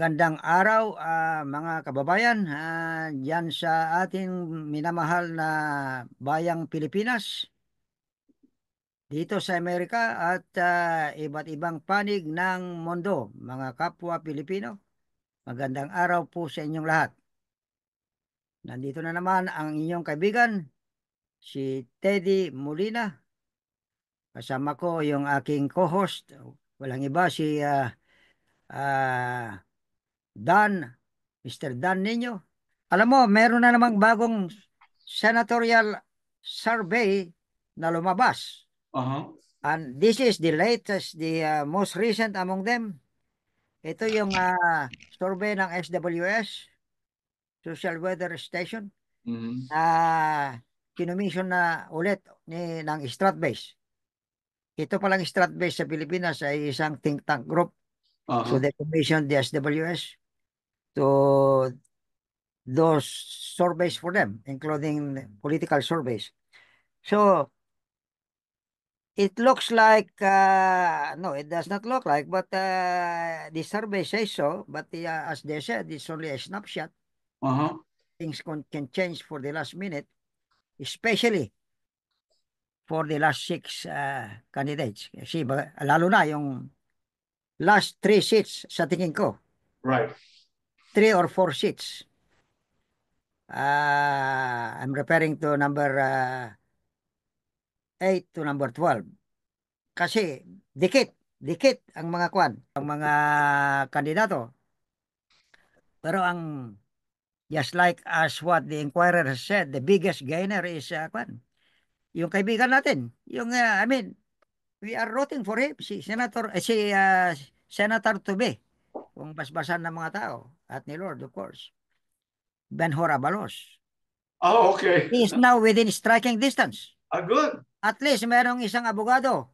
Magandang araw, mga kababayan, diyan sa ating minamahal na bayang Pilipinas, dito sa Amerika at iba't ibang panig ng mundo, mga kapwa Pilipino. Magandang araw po sa inyong lahat. Nandito na naman ang inyong kaibigan, si Teddy Molina. Kasama ko yung aking co-host, walang iba si ah, Dan, Mr. Dan Nino. Alam mo, meron na namang bagong senatorial survey na lumabas. Uh-huh. And this is the latest, the most recent among them. Ito yung survey ng SWS, Social Weather Station, Mm-hmm. na kinomission na ulit ng Stratbase. Ito palang Stratbase sa Pilipinas ay isang think tank group. So Uh-huh. they commissioned the SWS to those surveys for them, including political surveys. So it looks like, no, it does not look like, but the survey says so. But as they said, it's only a snapshot. Uh-huh. Things can change for the last minute, especially for the last six candidates. Kasi lalo na yung last three seats sa tingin ko, Right. 3 or 4 seats. I'm referring to number 8 to number 12. Kasi dikit ang mga ang mga kandidato. Pero just like as what the Inquirer has said, the biggest gainer is yung kaibigan natin. I mean, we are rooting for him, Senator Tube, kung basbasan ng mga tao, at ni Lord, of course, Benhur Abalos. Oh, okay. He is now within striking distance. Good. At least merong isang abogado.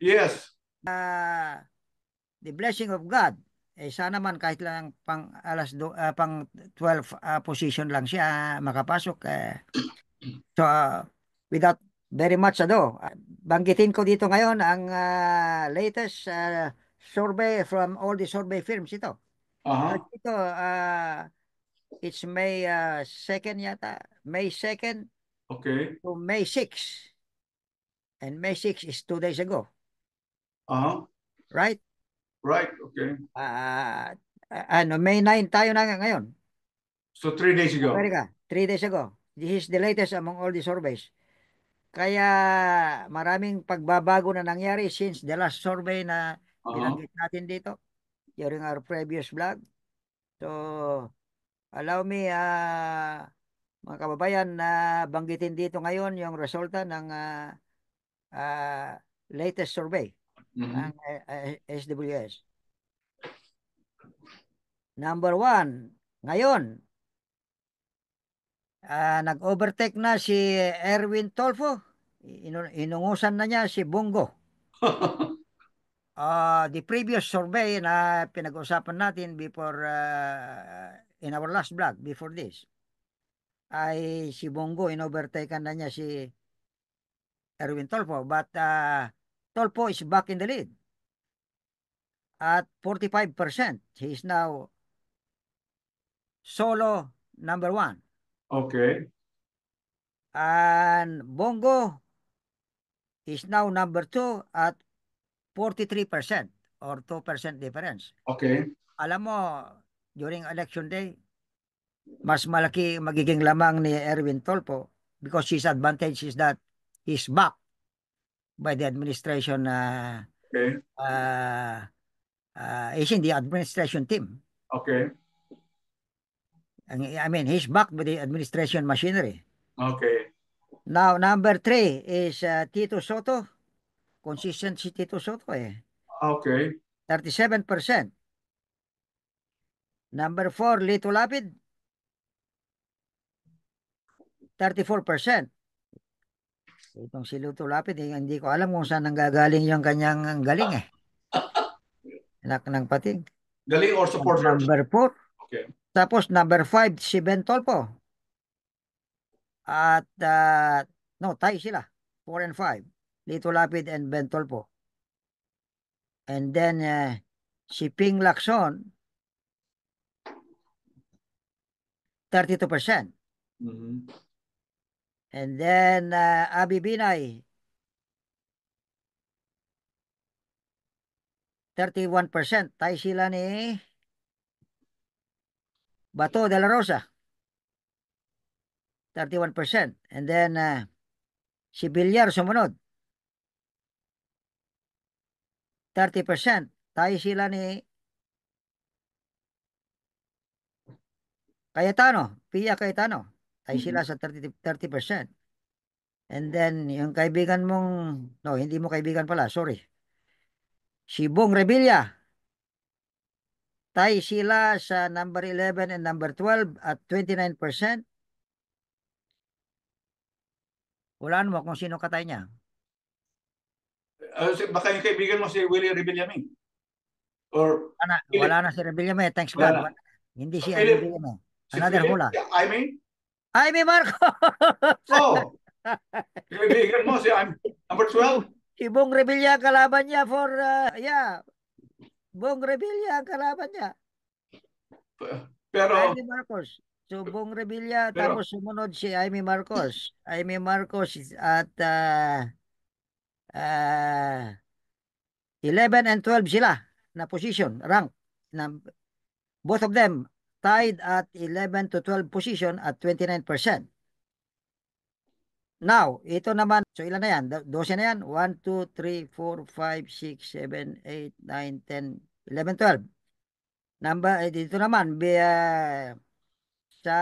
Yes. The blessing of God. Sana man kahit lang pang 12 position lang siya makapasok. So, without very much banggitin ko dito ngayon ang latest survey from all the survey firms ito. Uh-huh. Ito, it's May 2nd yata. May 2nd Okay. to May 6th. And May 6th is 2 days ago. Uh-huh. Right? Right. Okay. May 9 tayo na ngayon. So 3 days ago. Amerika, 3 days ago. This is the latest among all the surveys. Kaya maraming pagbabago na nangyari since the last survey na Uh-huh. binanggit natin dito during our previous vlog. So, allow me, mga kababayan, na banggitin dito ngayon yung resulta ng latest survey Mm-hmm. ng SWS. Number 1, ngayon, nag-overtake na si Erwin Tolfo. Inungusan na niya si Bongo. The previous survey na pinag-usapan natin before in our last vlog before this ay si Bongo in-overtaken na niya si Erwin Tolfo, but Tolfo is back in the lead at 45%. He is now solo number 1. Okay. And Bongo is now number 2 at 43% or 2% difference. Okay. Alam mo, during election day, mas malaki magiging lamang ni Erwin Tolpo because his advantage is that he's backed by the administration. Okay. He's in the administration team. Okay. I mean, he's backed by the administration machinery. Okay. Now, number 3 is Tito Soto. Consistent si Tito Soto Okay. 37%. Number 4, Lito Lapid. 34%. Itong si Lito Lapid, hindi ko alam kung saan nanggagaling yung kanyang galing Anak ng pating. Galing or supporters? Number 4. Okay. Tapos number 5, si Ben Tolpo. At, no, tie sila. 4 and 5. Lito Lapid and Ben Tolpo. And then, si Ping Lacson 32%. Mhm. And then Abi Binay, 31%. Tayo sila ni Bato de la Rosa, 31%. And then si Villar sumunod, 30%. Tayo sila ni Cayetano, Pia Cayetano. Tayo sila Mhm. sa 30%. And then, yung kaibigan mong, no, hindi mo kaibigan pala, sorry. Si Bong Revilla, tayo sila sa number 11 and number 12 at 29%. Hulaan mo kung sino katay niya. Baka yung kaibigan mo si Willie Rebillame. Or Wala Philip. na si Revilla May, thanks Wala God. na. Wala. Hindi si Philip. Revilla May. Si Another Philip. hula. Si Aimee. Ay, may Marcos! Oh, kaibigan mo si number Si, 12. si Bong Revilla kalaban niya for, yeah, Bong Revilla ang kalaban niya. Pero, Jaime Marcos. So, Bong Revilla, pero, tapos sumunod si Jaime Marcos. Jaime Marcos at 11 and 12 sila na position, rank. Na, both of them tied at 11 to 12 position at 29%. Now, ito naman, so ilan na yan? 12 na yan? 1, 2, 3, 4, 5, 6, 7, 8, 9, 10, 11, 12. Dito naman, sa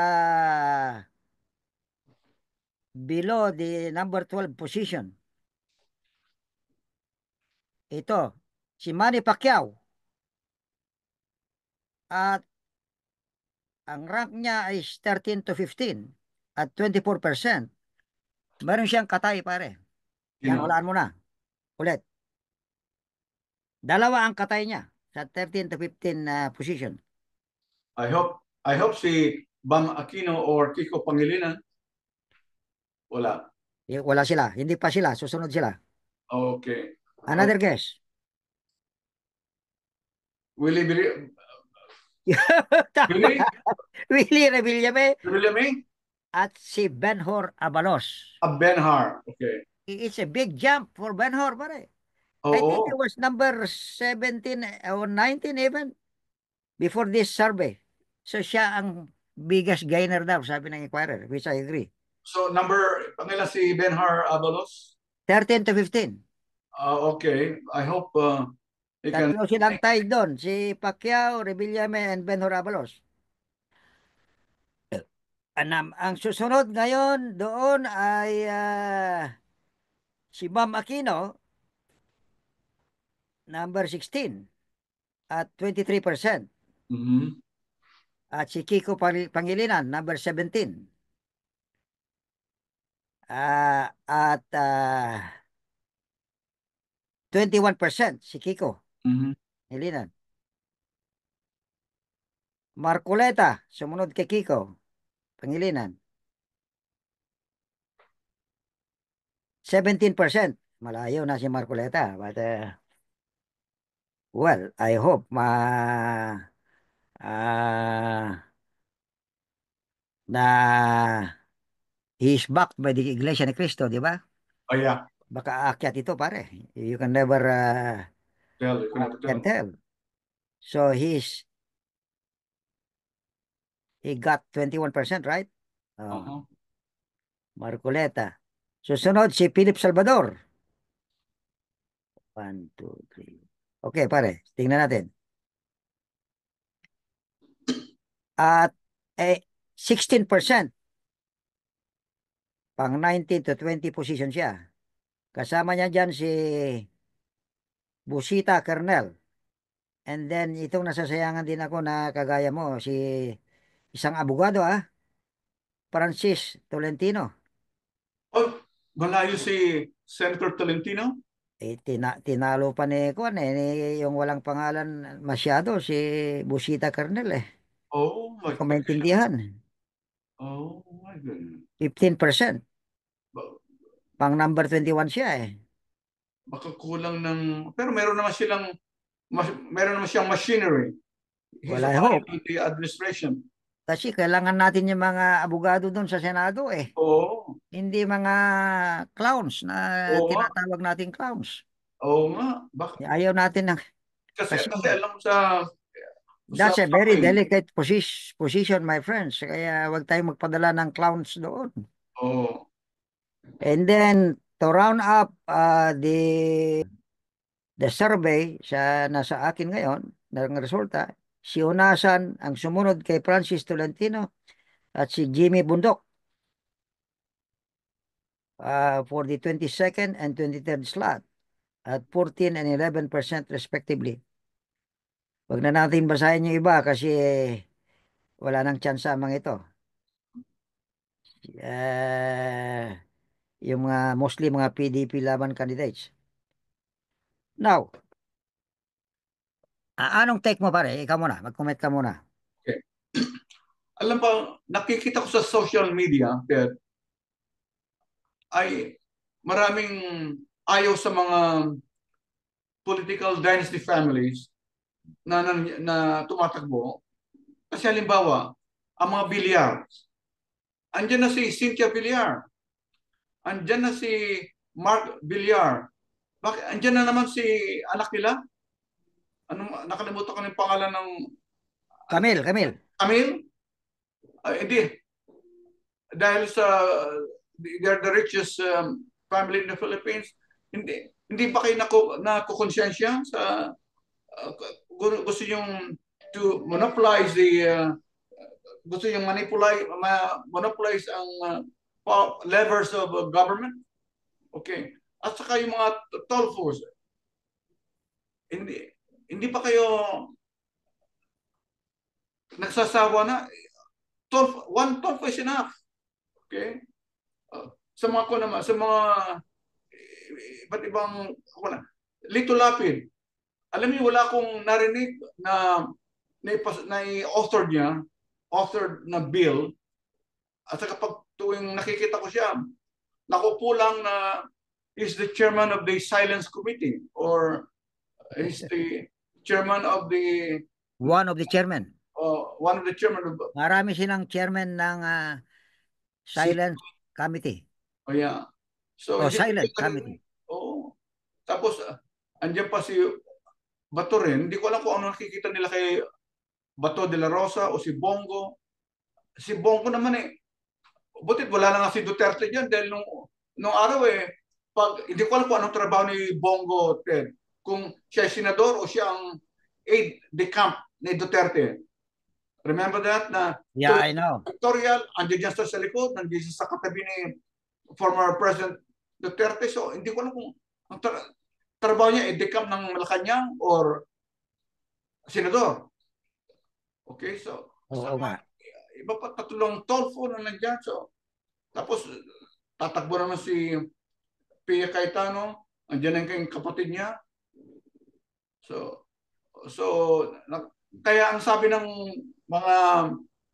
below the number 12 position. Ito, si Manny Pacquiao. At ang rank niya ay 13 to 15 at 24%. Meron siyang katay, pare. Yan, sino? walaan mo na. Ulit. Dalawa ang katay niya sa 13 to 15 position. I hope si Bam Aquino or Kiko Pangilinan. Wala. Wala sila. Hindi pa sila. Susunod sila. Okay. Another guess. Willie Willie Willie Revillame Rebillame? at si Benhur Abalos. Benhar. Okay. It's a big jump for Benhur, pare. I think it Oo. was number 17 or 19 even before this survey. So siya ang biggest gainer daw, sabi ng inquirer, which I agree. So, pangilan si Benhar Abalos? 13 to 15. Okay. I hope he can. Tatlo silang tied doon. Si Pacquiao, Revillame, and Ben Horabalos. Ang susunod ngayon doon ay si Bam Aquino, number 16 at 23%. Mhm. At si Kiko Pangilinan, number 17. At 21% si Kiko Mhm. Pangilinan. Marcoleta, sumunod kay Kiko Pangilinan. 17%. Malayo na si Marcoleta. But, well, I hope ah, na he is backed by the Iglesia ni Cristo, di ba? Oh, yeah. Baka aakyat ito, pare. You can never You can never can tell. tell. So he got 21%, right? Oh, Uh-huh. Marcoleta. Susunod si Philip Salvador. 1, 2, 3. Okay, pare. Tingnan natin. At 16%. Pang 19 to 20 position siya. Kasama niya dyan si Busita Kernel. And then itong nasasayangan din ako na kagaya mo, si isang abogado Francis Tolentino. Oh, malayo si Senator Tolentino? Tinalo pa ni Kwan yung walang pangalan masyado, si Busita Kernel Oh, Hindi my ko goodness. maintindihan. Oh, my goodness. 15%. Ba- Pang number 21 siya Baka kulang pero meron naman siyang machinery. He's Well, a I man hope. in the administration. Kasi kailangan natin yung mga abogado doon sa Senado eh. Oo. Hindi mga clowns na Oo nga. tinatawag nating clowns. Oo nga. Ayaw natin ng Kasi, kasi kasi alam mo sa that's a very campaign. delicate position, my friends. Kaya wag tayong magpadala ng clowns doon. Oo. And then to round up the survey sa nasa akin ngayon, ng resulta, si Unasan ang sumunod kay Francis Tolentino at si Jimmy Bundok for the 22nd and 23rd slot at 14 and 11% respectively. Wag na natin basahin yung iba kasi wala nang tsansa ang mga ito. Yung mga mostly mga PDP laban candidates. Now, anong take mo pare? Ikaw muna, mag-comment ka muna. Okay. Alam pa, nakikita ko sa social media, Ted, ay maraming ayaw sa mga political dynasty families na tumatakbo. Kasi halimbawa, ang mga Villar, andyan na si Cynthia Villar, andyan na si Mark Villar, bakit andyan na naman si anak nila? Ano, nakalimutan ko ng pangalan ng anak Camille, Camille. Camille? Hindi, dahil sa they're the richest family in the Philippines, hindi ba kayo nakukonsensya sa gusto yung to monopolize gusto yung monopolize ang levers of government? Okay. At saka yung mga toll force, hindi hindi pa kayo nagsasawa na one toll is enough. Okay? Sa mga ko naman, sa mga iba't ibang wala. Lito Lapid, alam niyo wala akong narinig na authored na bill at saka pag tuwing nakikita ko siya, nakupo lang na is the chairman of the silence committee or is the chairman of the One of the chairman. one of the chairman of Marami silang chairman ng si silent committee oh yeah. So o hindi ko silent rin, committee. oh. Tapos andyan pa si Bato rin. Hindi ko alam kung ano nakikita nila kay Bato de la Rosa o si Bongo. Si Bongo naman butit wala na nga si Duterte dyan dahil nung araw hindi ko alam kung anong trabaho ni Bongo Ted. Kung siya ay senador o siya ang aide de camp ni Duterte. Remember that? Na Yeah, tuwing I know. pictorial, andyan dyan sa likod, nandiyan sa katabi ni former President Duterte. So, hindi ko alam kung ang trabaho niya ay de camp ng Malacanang or senador. Okay, so Oo nga. iba pa tatlong tolfo na nandiyan. So, tapos tatakbo naman si Pia Cayetano, andiyan ang kayong kapatid niya. So, so kaya ang sabi ng mga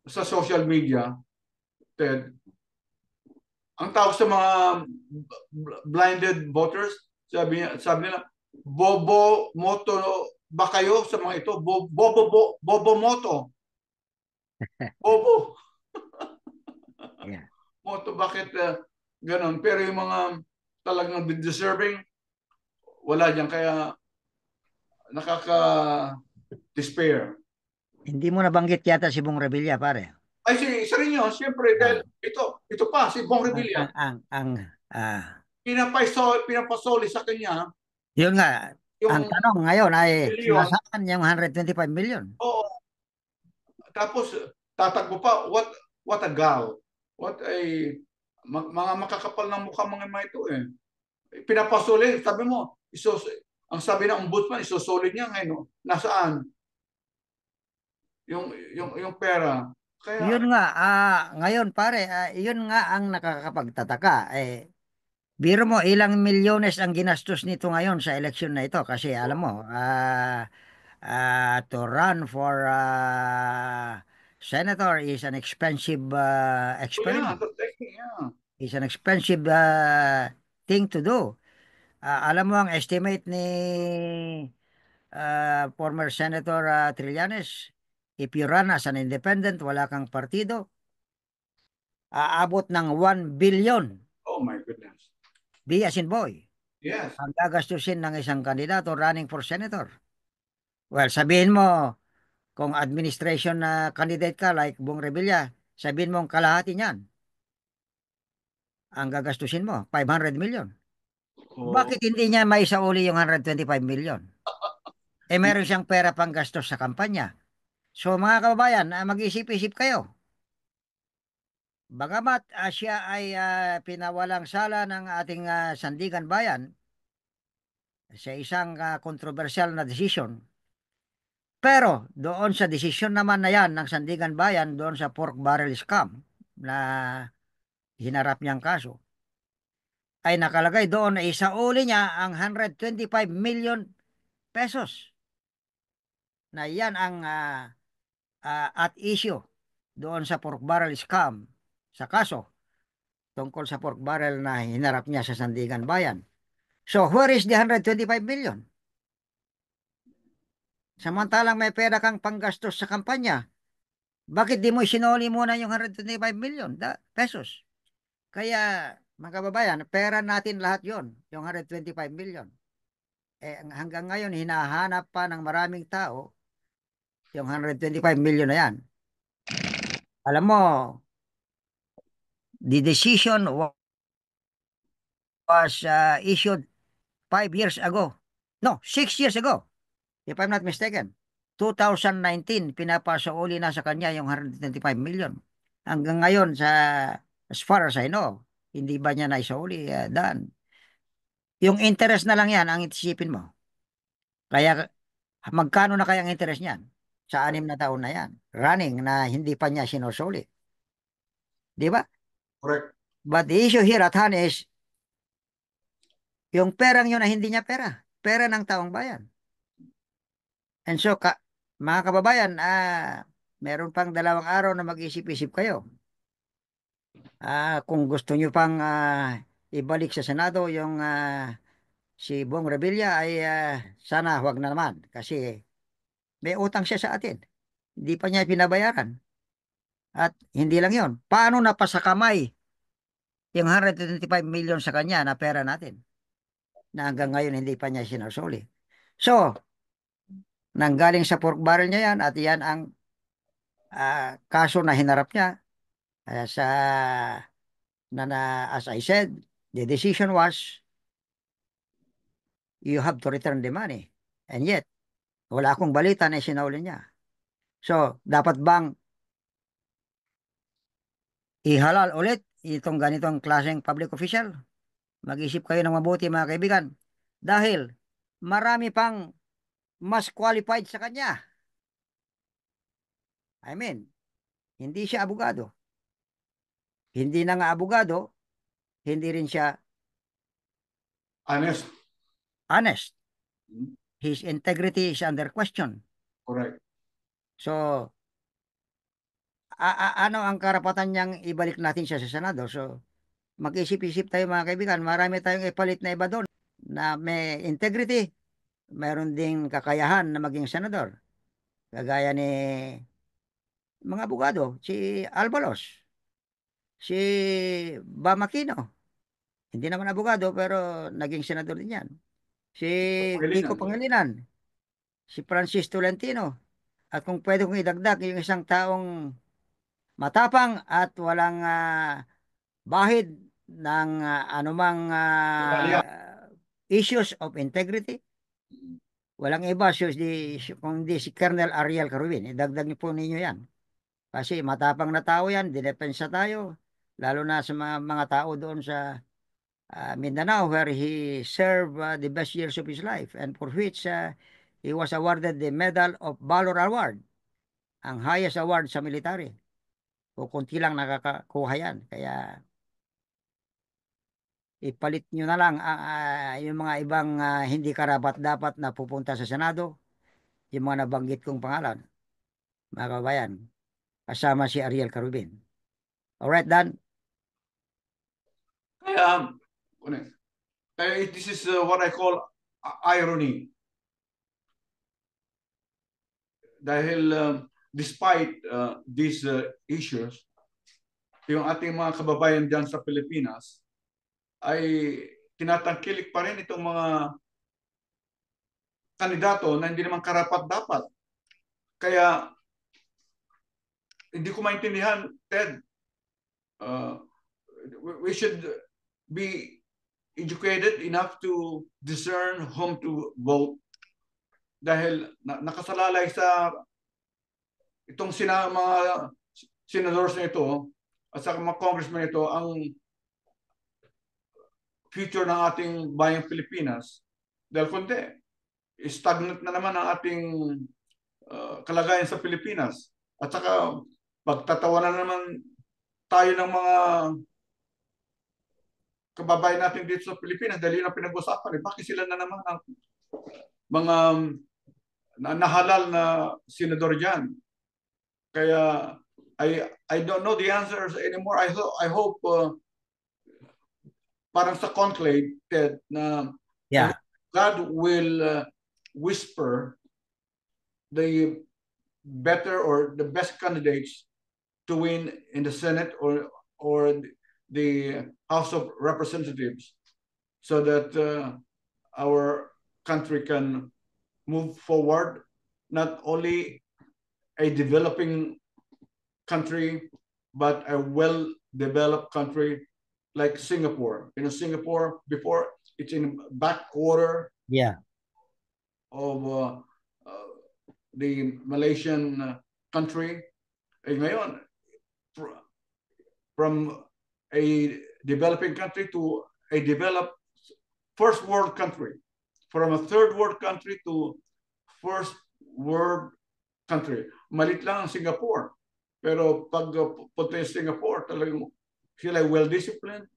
sa social media, Ted, ang tawag sa mga blinded voters, sabi nila, bobo moto ba kayo sa mga ito? Bobo moto. Bobo Yeah. moto, bakit ganon? Pero yung mga talagang deserving, wala dyan. Kaya nakaka-despair. Hindi mo nabanggit yata si Bong Revilla, pare. Ay, isa rin yun. Siyempre, dahil Ah, ito pa, si Bong ang, Revilla, ang, ang, ang, ah, pinapasoli sa kanya yun nga, ang yung tanong ngayon ay bilyon. nasaan yung 125 million? Oo. Tapos, tatakbo pa, what a gal. What a, mga makakapal ng mukha mga ito eh. Pinapasoli, sabi mo, ang sabi ng ombudsman, isosolid niya ngayon, no? Nasaan? Yung pera. Kaya, Yun nga, ngayon pare, yun nga ang nakakapagtataka. Biro mo, ilang milyones ang ginastos nito ngayon sa eleksyon na ito kasi alam mo, to run for senator is an expensive oh yeah, experiment. yeah. It's an expensive thing to do. Alam mo ang estimate ni former Senator Trillanes, If you run as an independent, wala kang partido, aabot ng 1 billion. Oh my goodness. B as in boy. Yes. Ang gagastusin ng isang kandidato running for senator. Well, sabihin mo, kung administration na candidate ka like Bong Revilla, sabihin mo kalahati niyan. Ang gagastusin mo, 500 million. Oh, Bakit hindi niya maisauli yung 125 million? Meron siyang pera pang gastos sa kampanya. So mga kababayan, mag-isip-isip kayo. Bagamat siya ay pinawalang sala ng ating Sandigan Bayan sa isang kontrobersyal na desisyon, pero doon sa desisyon naman na yan ng Sandigan Bayan, doon sa pork barrel scam na hinarap niyang kaso, ay nakalagay doon na isauli niya ang 125 million pesos na yan ang at issue doon sa pork barrel scam sa kaso tungkol sa pork barrel na hinarap niya sa Sandigan Bayan. So where is the 125 million? Samantalang may pera kang panggastos sa kampanya, bakit di mo sinuli muna yung 125 million pesos? Kaya, mga kababayan, pera natin lahat yon, yung 125 million. Hanggang ngayon, hinahanap pa ng maraming tao yung 125 million na yan. Alam mo, the decision was issued 5 years ago. No, 6 years ago, if I'm not mistaken. 2019, pinapasauli na sa kanya yung 125 million. Hanggang ngayon, as far as I know, hindi ba niya naisauli, Dan? Yung interest na lang yan ang itisipin mo. Kaya magkano na kaya ang interest niyan sa 6 na taon na yan? Running na hindi pa niya sinusuli. Di ba? correct. But the issue here at hand is, yung perang yun na hindi niya pera. Pera ng taong bayan. And so, mga kababayan, meron pang 2 araw na mag-isip-isip kayo. Kung gusto nyo pang ibalik sa Senado yung si Bong Revilla ay sana wag na naman kasi may utang siya sa atin. Hindi pa niya pinabayaran. At hindi lang yon. Paano napasakamay yung 125 million sa kanya na pera natin na hanggang ngayon hindi pa niya sinasuli. So, nanggaling sa pork barrel niya yan at yan ang kaso na hinarap niya sa as I said, the decision was you have to return the money. And yet, wala akong balita na sinuli niya. So, dapat bang ihalal ulit itong ganitong klaseng public official? Mag-isip kayo ng mabuti mga kaibigan. Dahil marami pang mas qualified sa kanya. I mean, hindi siya abogado. Hindi na nga abogado, hindi rin siya Honest. honest. Hmm, His integrity is under question. correct. So, ano ang karapatan niyang ibalik natin siya sa Senado? So, mag-isip-isip tayo mga kaibigan. Marami tayong ipalit na iba doon na may integrity, mayroon ding kakayahan na maging senador. Kagaya ni mga abogado, si Albalos, si Bam Aquino. Hindi naman abogado pero naging senador din yan. Si Kiko Pangilinan. Pangilinan, si Francis Tolentino. At kung pwede kong idagdag yung isang taong matapang at walang bahid ng anumang Tuwalya. issues of integrity. Walang iba kundi si Colonel Ariel Carubin. Idagdag niyo po ninyo yan. Kasi matapang na tao yan, dinepensa tayo. Lalo na sa mga tao doon sa Mindanao where he served the best years of his life and for which he was awarded the Medal of Valor Award, ang highest award sa military. O kunti lang nakakakuha yan. Kaya ipalit nyo na lang yung mga ibang hindi karapat-dapat na pupunta sa Senado, yung mga nabanggit kong pangalan, mga kabayan, kasama si Ariel Carubin. Alright, Dan? Kaya, this is what I call irony. Dahil despite these issues, yung ating mga kababayan dyan sa Pilipinas ay tinatangkilik pa rin itong mga kandidato na hindi naman karapat-dapat. Kaya hindi ko maintindihan, Ted, we should be educated enough to discern whom to vote dahil nakasalalay sa itong mga senators na ito at sa mga congressmen ito ang future ng ating bayang Pilipinas. Dahil kundi, stagnant na naman ang ating kalagayan sa Pilipinas. At saka pagtatawanan naman tayo ng mga kababayan natin dito sa Pilipinas dahil yun ang pinag-usapan. Bakit sila na naman ang mga nahalal na senador dyan? Kaya I don't know the answers anymore. I hope parang sa conclave, Ted, na Yeah. God will whisper the better or the best candidates to win in the Senate or the House of Representatives so that our country can move forward, not only a developing country, but a well-developed country like Singapore. You know, Singapore, before, it's in backwater Yeah. of the Malaysian country. Ngayon, from a developing country to a developed first world country, from a third world country to first world country. Malit lang ang Singapore. Pero pag punta yung Singapore, talagang sila well-disciplined,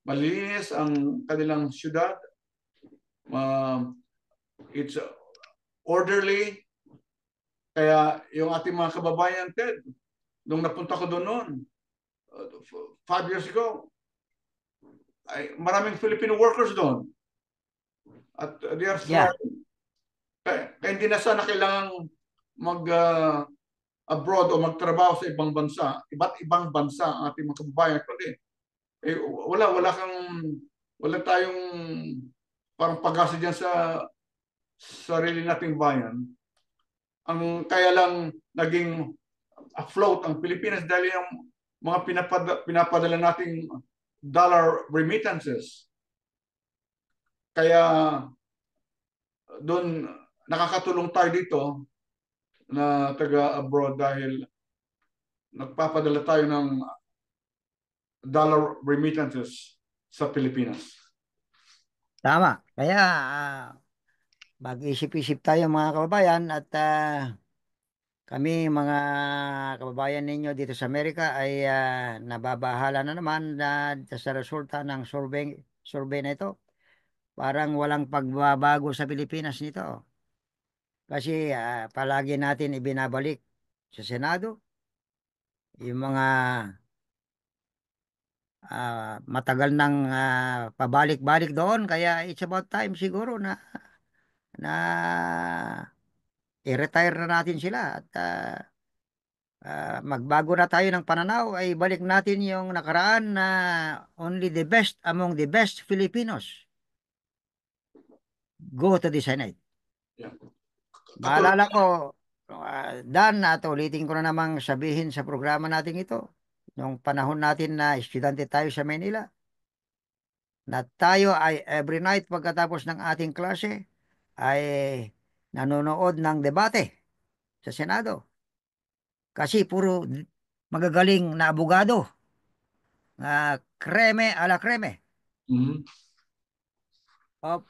malinis ang kanilang syudad, it's orderly. Kaya yung ating mga kababayan, Ted, nung napunta ko doon noon, 5 years ago, ay maraming Filipino workers doon. At they are thriving. Kaya hindi na sana kailangang abroad o magtrabaho sa ibang bansa, iba't ibang bansa ang ating mga kababayan. Kundi, wala tayong parang pag-asa dyan sa sarili nating bayan. Ang kaya lang naging afloat ang Pilipinas dahil yung mga pinapadala nating dollar remittances. Kaya doon nakakatulong tayo dito na taga-abroad dahil nagpapadala tayo ng dollar remittances sa Pilipinas. Tama. Kaya mag-isip-isip tayo mga kababayan at kami mga kababayan ninyo dito sa Amerika ay nababahala na naman sa resulta ng survey na ito. Parang walang pagbabago sa Pilipinas nito. Kasi palagi natin ibinabalik sa Senado yung mga matagal nang pabalik-balik doon. Kaya it's about time siguro na i-retire na natin sila at magbago na tayo ng pananaw ay balik natin yung nakaraan na only the best among the best Filipinos go to the Senate. Yeah. Maalala ko, Dan, at ulitin ko na namang sabihin sa programa natin ito, nung panahon natin na estudyante tayo sa Manila, na tayo ay every night pagkatapos ng ating klase ay nanonood ng debate sa Senado. Kasi puro magagaling na abogado, kreme ala kreme of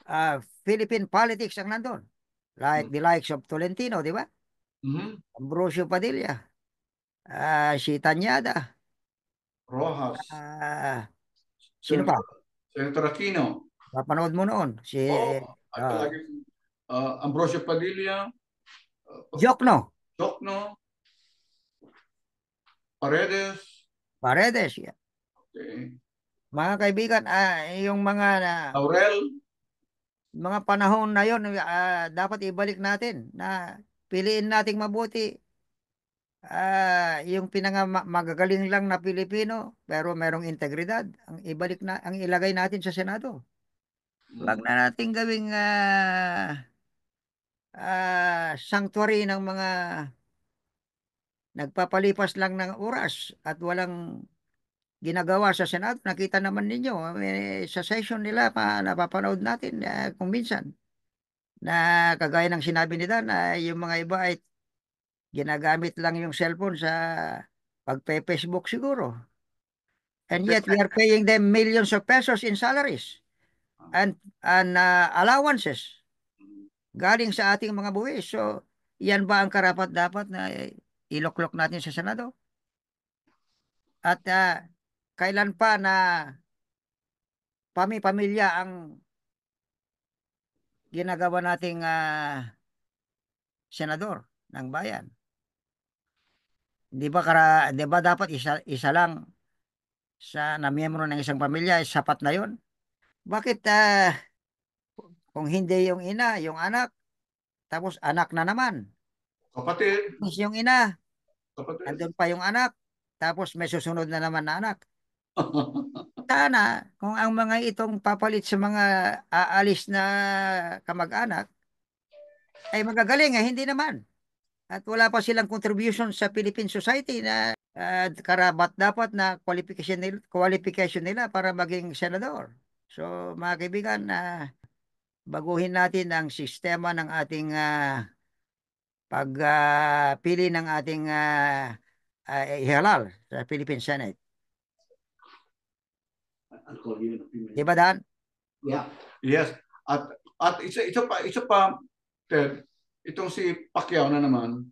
Philippine politics ang nandun. Like the likes of Tolentino, di ba? Ambrosio Padilla, si Tanyada, Rojas, sino pa? Senator Aquino. Papanood mo noon. At Ambrosio Padilla, Jokno. Paredes. Yeah. Okay. Mga kaibigan, yung Laurel. mga panahon na yon dapat ibalik natin na piliin nating mabuti. Yung magagaling lang na Pilipino pero merong integridad ang ilagay natin sa Senado. Wag Mm. na nating gawing sanctuary ng mga nagpapalipas lang ng oras at walang ginagawa sa Senado. Nakita naman ninyo sa session nila napapanood natin kung minsan na kagaya ng sinabi ni Dan yung mga iba ay ginagamit lang yung cellphone sa pagpe-Facebook siguro. And yet we are paying them millions of pesos in salaries and allowances galing sa ating mga buwis. So, yan ba ang karapat-dapat na iloklok natin sa Senado? At kailan pa na pamilya ang ginagawa nating senador ng bayan? Di ba dapat isa lang na miyembro ng isang pamilya ay sapat na 'yon? Bakit kung hindi yung ina, yung anak, tapos anak na naman. Kapatid, Tapos yung ina, kapatid. andun pa yung anak, tapos may susunod na naman na anak. Sana kung ang mga itong papalit sa mga aalis na kamag-anak ay magagaling, hindi naman. At wala pa silang contribution sa Philippine society na karabat dapat na qualification nila para maging senador. So mga kaibigan, baguhin natin ang sistema ng ating pagpili ng ating ihalal sa Philippine Senate. I'll call you in a few Di minutes. ba, Dan? Yeah. Yes. At isa pa, Ted, itong si Pacquiao na naman,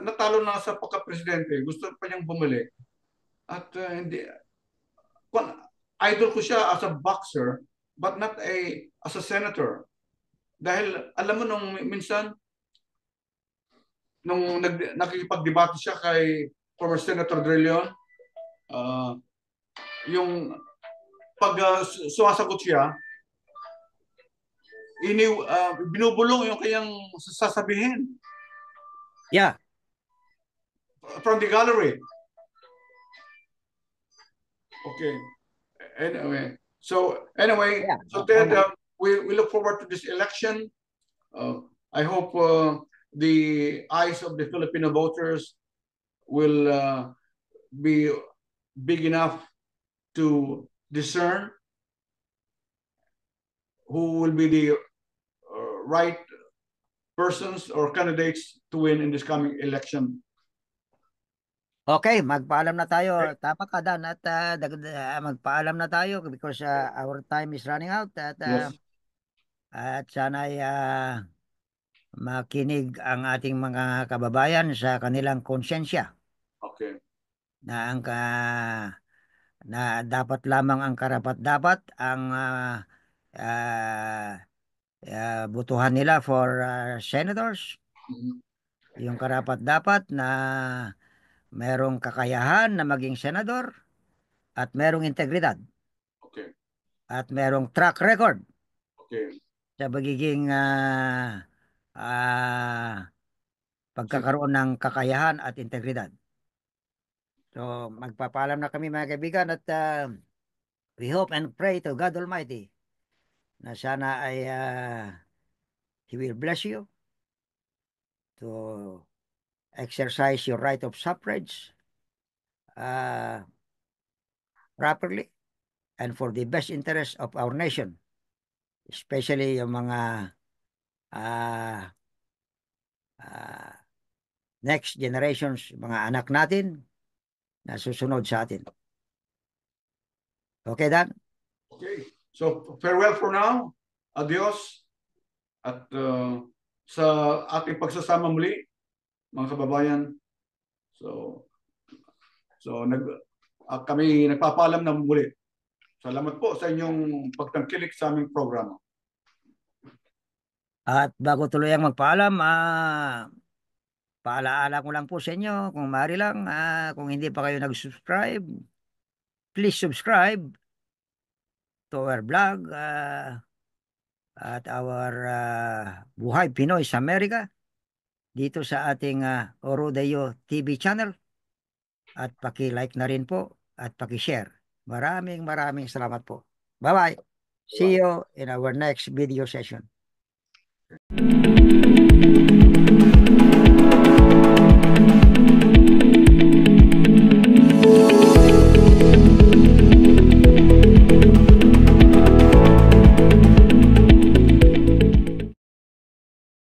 natalo na sa pagka-presidente, gusto pa niyang bumalik. At hindi, idol ko siya as a boxer, but not as a senator. Dahil alam mo nung minsan, nung nakikipag-debate siya kay former Senator Drillion, uh, yung pag sumasagot siya, binubulong yung kanyang sasabihin Yeah. from the gallery. Okay. Anyway, Yeah. so Ted, we look forward to this election. I hope the eyes of the Filipino voters will be big enough to discern who will be the right persons or candidates to win in this coming election. Okay, magpaalam na tayo. Okay. Tama ka, Dan. At magpaalam na tayo because our time is running out. Yes. At sana ay makinig ang ating mga kababayan sa kanilang konsensya Okay. na na dapat lamang ang karapat-dapat ang butuhan nila for senators. Mhm. Yung karapat-dapat na merong kakayahan na maging senador at merong integridad Okay. at merong track record Okay. sa pagiging ah, So, pagkakaroon ng kakayahan at integridad. So, magpapaalam na kami mga kaibigan at we hope and pray to God Almighty na sana ay He will bless you to exercise your right of suffrage uh, properly and for the best interest of our nation, especially yung mga uh, uh, next generations, mga anak natin na susunod sa atin. Okay, Dan? okay. So, farewell for now. Adios. At sa ating pagsasama muli, mga kababayan. So, kami nagpapaalam na muli. Salamat po sa inyong pagtangkilik sa aming programa. At bago tuloy ang magpaalam, paalaala ko lang po sa inyo, kung maaari lang, kung hindi pa kayo nag-subscribe, please subscribe to our blog. at our Buhay Pinoy sa Amerika dito sa ating Orodayo TV channel at paki-like na rin po at paki-share. Maraming maraming salamat po. Bye-bye. See you in our next video session.